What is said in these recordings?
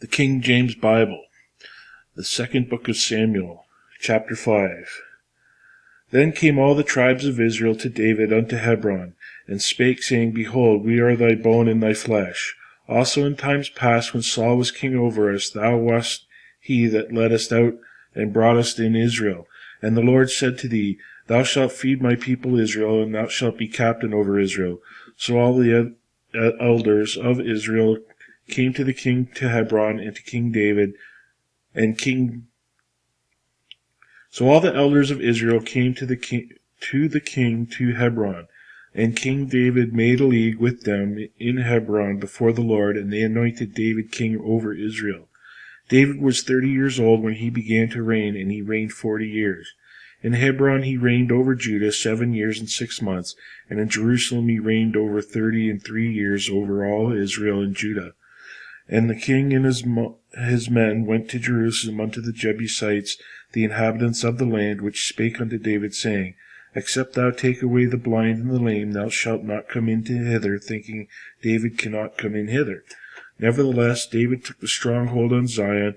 The King James Bible, the second book of Samuel, chapter 5. Then came all the tribes of Israel to David unto Hebron, and spake, saying, Behold, we are thy bone and thy flesh. Also in times past, when Saul was king over us, thou wast he that led us out and brought us in Israel. And the Lord said to thee, Thou shalt feed my people Israel, and thou shalt be captain over Israel. So all the elders of Israel came to the king to Hebron, and to King David, So all the elders of Israel came to the king to Hebron, and King David made a league with them in Hebron before the Lord, and they anointed David king over Israel. David was 30 years old when he began to reign, and he reigned 40 years. In Hebron he reigned over Judah 7 years and 6 months, and in Jerusalem he reigned over 33 years over all Israel and Judah. And the king and his men went to Jerusalem unto the Jebusites, the inhabitants of the land, which spake unto David, saying, Except thou take away the blind and the lame, thou shalt not come into hither, thinking, David cannot come in hither. Nevertheless, David took the stronghold on Zion,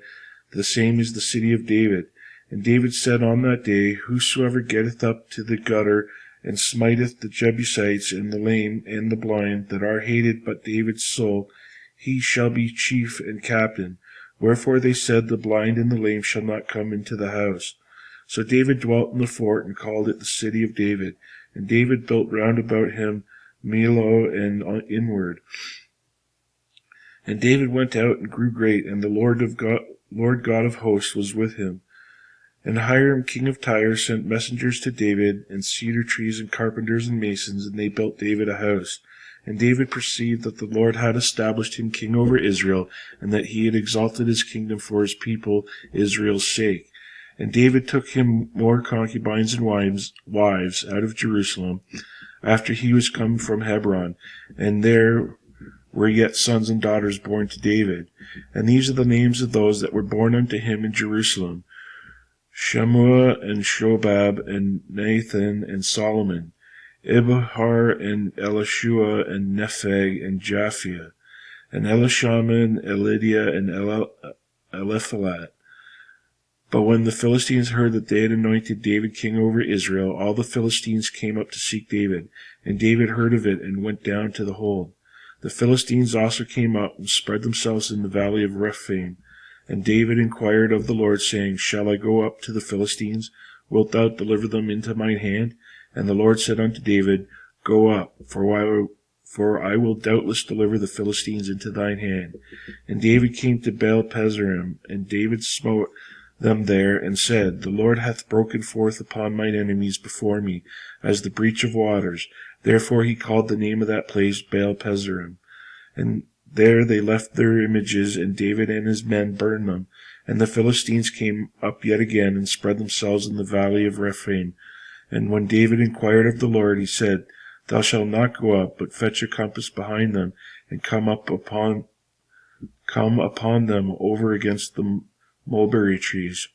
the same is the city of David. And David said on that day, Whosoever getteth up to the gutter, and smiteth the Jebusites, and the lame, and the blind, that are hated but David's soul, he shall be chief and captain. Wherefore they said, The blind and the lame shall not come into the house. So David dwelt in the fort, and called it the city of David. And David built round about him Millo and inward. And David went out and grew great, and the Lord God of hosts was with him. And Hiram king of Tyre sent messengers to David, and cedar trees, and carpenters, and masons, and they built David a house. And David perceived that the Lord had established him king over Israel, and that he had exalted his kingdom for his people Israel's sake. And David took him more concubines and wives out of Jerusalem, after he was come from Hebron, and there were yet sons and daughters born to David. And these are the names of those that were born unto him in Jerusalem: Shammua, and Shobab, and Nathan, and Solomon, Ibhar, and Elishua, and Nepheg, and Japhia, and Elishama, and Elidiah, and Eliphalet. But when the Philistines heard that they had anointed David king over Israel, all the Philistines came up to seek David, and David heard of it, and went down to the hold. The Philistines also came up, and spread themselves in the valley of Rephaim. And David inquired of the Lord, saying, Shall I go up to the Philistines? Wilt thou deliver them into mine hand? And the Lord said unto David, Go up, for I will doubtless deliver the Philistines into thine hand. And David came to Baal-Pezorim, and David smote them there, and said, The Lord hath broken forth upon mine enemies before me, as the breach of waters. Therefore he called the name of that place Baal-Pezorim. And there they left their images, and David and his men burned them. And the Philistines came up yet again, and spread themselves in the valley of Rephaim. And when David inquired of the Lord, he said, Thou shalt not go up, but fetch a compass behind them, and come upon them over against the mulberry trees.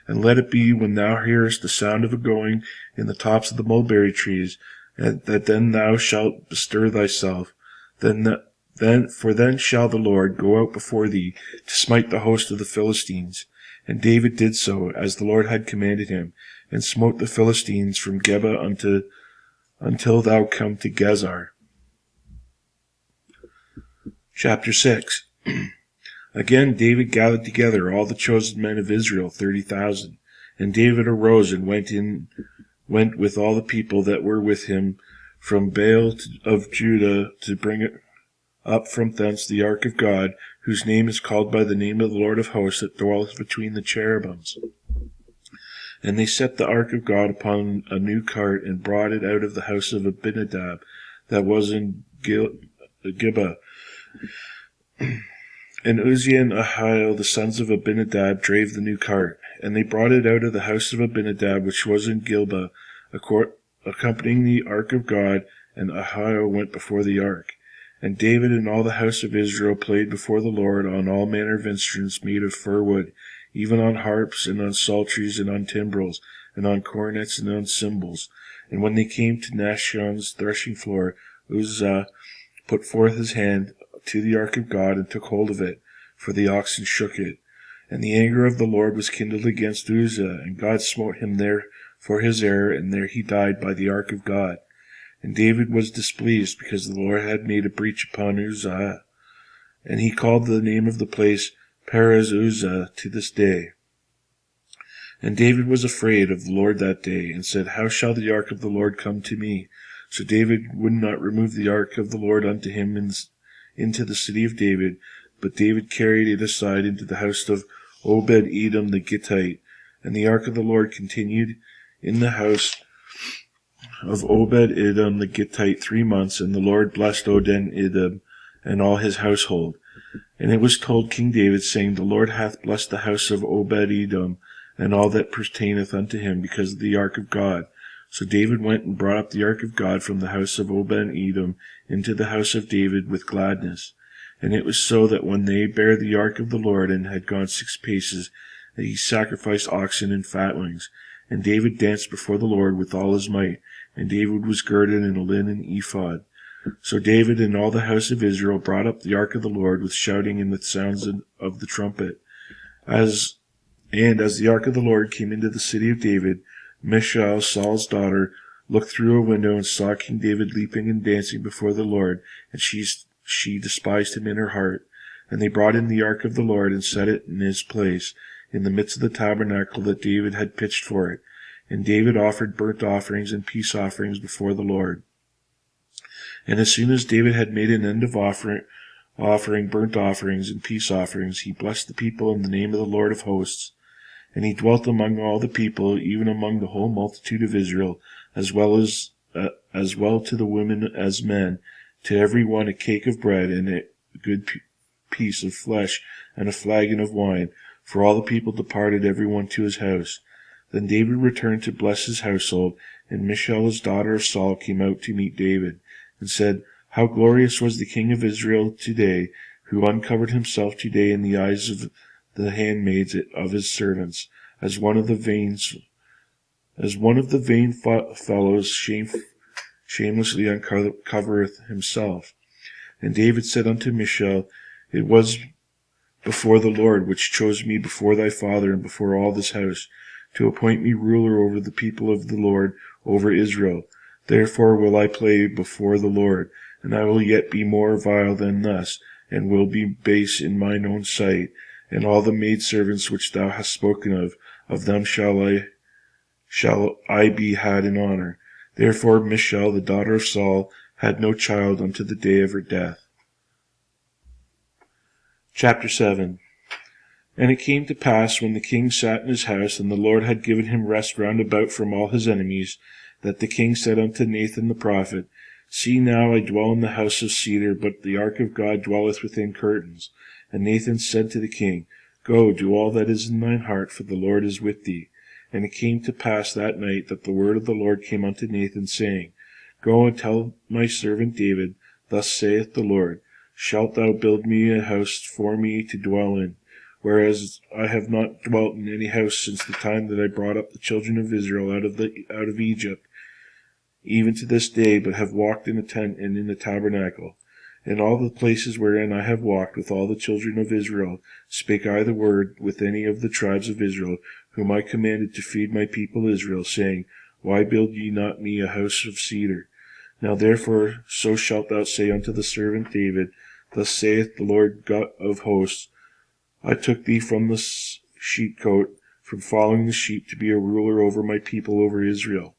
And let it be, when thou hearest the sound of a going in the tops of the mulberry trees, that then thou shalt bestir thyself. For then shall the Lord go out before thee to smite the host of the Philistines. And David did so, as the Lord had commanded him, and smote the Philistines from Geba until thou come to Gezer. Chapter 6. Again David gathered together all the chosen men of Israel, 30,000. And David arose and went with all the people that were with him from Baal of Judah, to bring it up from thence the ark of God, whose name is called by the name of the Lord of hosts, that dwelleth between the cherubims. And they set the ark of God upon a new cart, and brought it out of the house of Abinadab, that was in Gibeah. And Uzziah and Ahio, the sons of Abinadab, drave the new cart. And they brought it out of the house of Abinadab, which was in Gibeah, accompanying the ark of God, and Ahio went before the ark. And David and all the house of Israel played before the Lord on all manner of instruments made of fir wood, even on harps, and on psalteries, and on timbrels, and on cornets, and on cymbals. And when they came to Nashon's threshing floor, Uzzah put forth his hand to the ark of God, and took hold of it. for the oxen shook it. And the anger of the Lord was kindled against Uzzah, and God smote him there for his error, and there he died by the ark of God. And David was displeased, because the Lord had made a breach upon Uzzah, and he called the name of the place Perez Uzzah to this day. And David was afraid of the Lord that day, and said, How shall the ark of the Lord come to me? So David would not remove the ark of the Lord unto him into the city of David, but David carried it aside into the house of Obed-Edom the Gittite. And the ark of the Lord continued in the house of Obed-Edom the Gittite 3 months, and the Lord blessed Obed-Edom and all his household. And it was told King David, saying, The Lord hath blessed the house of Obed-Edom, and all that pertaineth unto him, because of the ark of God. So David went and brought up the ark of God from the house of Obed-Edom into the house of David with gladness. And it was so that when they bare the ark of the Lord, and had gone 6 paces, that he sacrificed oxen and fatlings. And David danced before the Lord with all his might, and David was girded in a linen ephod. So David and all the house of Israel brought up the ark of the Lord with shouting and with sounds of the trumpet. As the ark of the Lord came into the city of David, Michal, Saul's daughter, looked through a window and saw King David leaping and dancing before the Lord, and she despised him in her heart. And they brought in the ark of the Lord and set it in his place, in the midst of the tabernacle that David had pitched for it. And David offered burnt offerings and peace offerings before the Lord. And as soon as David had made an end of offering burnt offerings and peace offerings, he blessed the people in the name of the Lord of hosts. And he dwelt among all the people, even among the whole multitude of Israel, as well to the women as men, to every one a cake of bread and a good piece of flesh and a flagon of wine, for all the people departed every one to his house. Then David returned to bless his household, and Michal, his daughter of Saul, came out to meet David, and said, How glorious was the king of Israel today, who uncovered himself today in the eyes of the handmaids of his servants, as one of the vain fellows shamelessly uncovereth himself. And David said unto Michal, It was before the Lord, which chose me before thy father and before all this house, to appoint me ruler over the people of the Lord, over Israel. Therefore will I play before the Lord, and I will yet be more vile than thus, and will be base in mine own sight. And all the maidservants which thou hast spoken of them shall I be had in honor. Therefore Michal, the daughter of Saul, had no child unto the day of her death. Chapter 7. And it came to pass, when the king sat in his house, and the Lord had given him rest round about from all his enemies, that the king said unto Nathan the prophet, See now, I dwell in the house of cedar, but the ark of God dwelleth within curtains. And Nathan said to the king, Go, do all that is in thine heart, for the Lord is with thee. And it came to pass that night that the word of the Lord came unto Nathan, saying, Go and tell my servant David, Thus saith the Lord, Shalt thou build me a house for me to dwell in? Whereas I have not dwelt in any house since the time that I brought up the children of Israel out of Egypt, even to this day, but have walked in a tent and in a tabernacle. In all the places wherein I have walked with all the children of Israel, spake I the word with any of the tribes of Israel, whom I commanded to feed my people Israel, saying, Why build ye not me a house of cedar? Now therefore so shalt thou say unto the servant David, Thus saith the Lord God of hosts, I took thee from the sheepcote, from following the sheep, to be a ruler over my people, over Israel.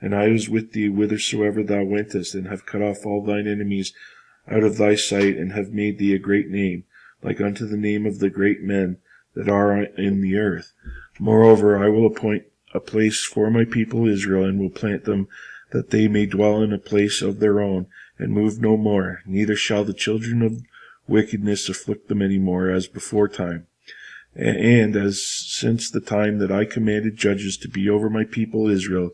And I was with thee whithersoever thou wentest, and have cut off all thine enemies out of thy sight, and have made thee a great name, like unto the name of the great men that are in the earth. Moreover, I will appoint a place for my people Israel, and will plant them, that they may dwell in a place of their own, and move no more, neither shall the children of wickedness afflict them any more, as before time. And as since the time that I commanded judges to be over my people Israel,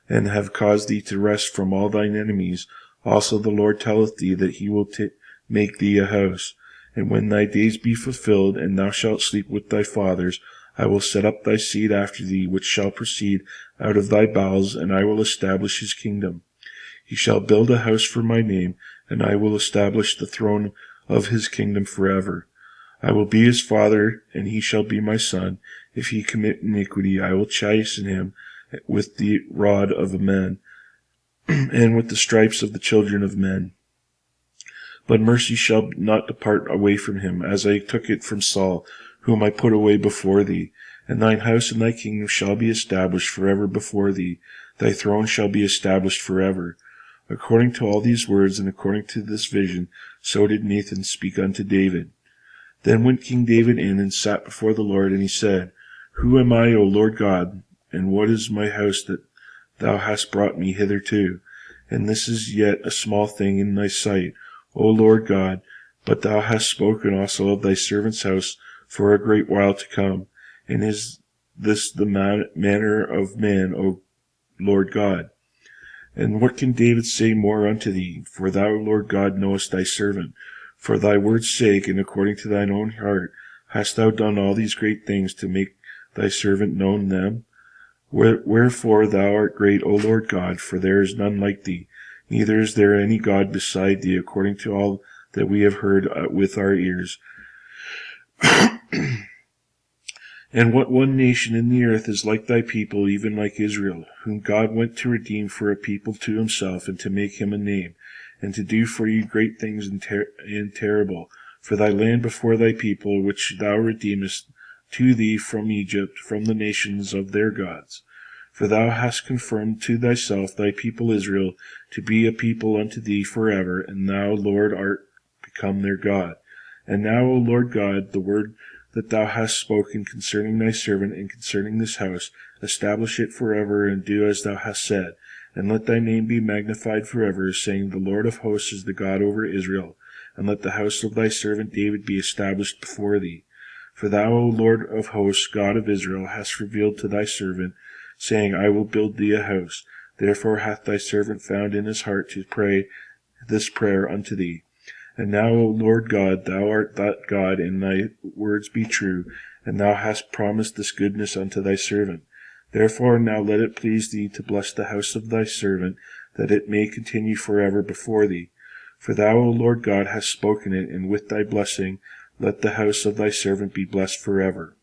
and have caused thee to rest from all thine enemies, also the Lord telleth thee that he will make thee a house. And when thy days be fulfilled, and thou shalt sleep with thy fathers, I will set up thy seed after thee, which shall proceed out of thy bowels, and I will establish his kingdom. He shall build a house for my name, and I will establish the throne of his kingdom forever. I will be his father, and he shall be my son. If he commit iniquity, I will chasten him with the rod of men, and with the stripes of the children of men. But mercy shall not depart away from him, as I took it from Saul, whom I put away before thee. And thine house and thy kingdom shall be established forever before thee. Thy throne shall be established forever. According to all these words, and according to this vision, so did Nathan speak unto David. Then went King David in, and sat before the Lord, and he said, Who am I, O Lord God, and what is my house that thou hast brought me hitherto? And this is yet a small thing in thy sight, O Lord God, but thou hast spoken also of thy servant's house for a great while to come. And is this the manner of man, O Lord God? And what can David say more unto thee? For thou, Lord God, knowest thy servant. For thy word's sake, and according to thine own heart, hast thou done all these great things to make thy servant known them? Wherefore thou art great, O Lord God, for there is none like thee, neither is there any God beside thee, according to all that we have heard with our ears. And what one nation in the earth is like thy people, even like Israel, whom God went to redeem for a people to himself, and to make him a name, and to do for you great things and terrible, for thy land before thy people, which thou redeemest to thee from Egypt, from the nations of their gods. For thou hast confirmed to thyself thy people Israel, to be a people unto thee forever, and thou, Lord, art become their God. And now, O Lord God, the word that thou hast spoken concerning thy servant and concerning this house, establish it forever, and do as thou hast said. And let thy name be magnified forever, saying, The Lord of hosts is the God over Israel. And let the house of thy servant David be established before thee. For thou, O Lord of hosts, God of Israel, hast revealed to thy servant, saying, I will build thee a house. Therefore hath thy servant found in his heart to pray this prayer unto thee. And now, O Lord God, thou art that God, and thy words be true, and thou hast promised this goodness unto thy servant. Therefore now let it please thee to bless the house of thy servant, that it may continue forever before thee. For thou, O Lord God, hast spoken it, and with thy blessing let the house of thy servant be blessed forever.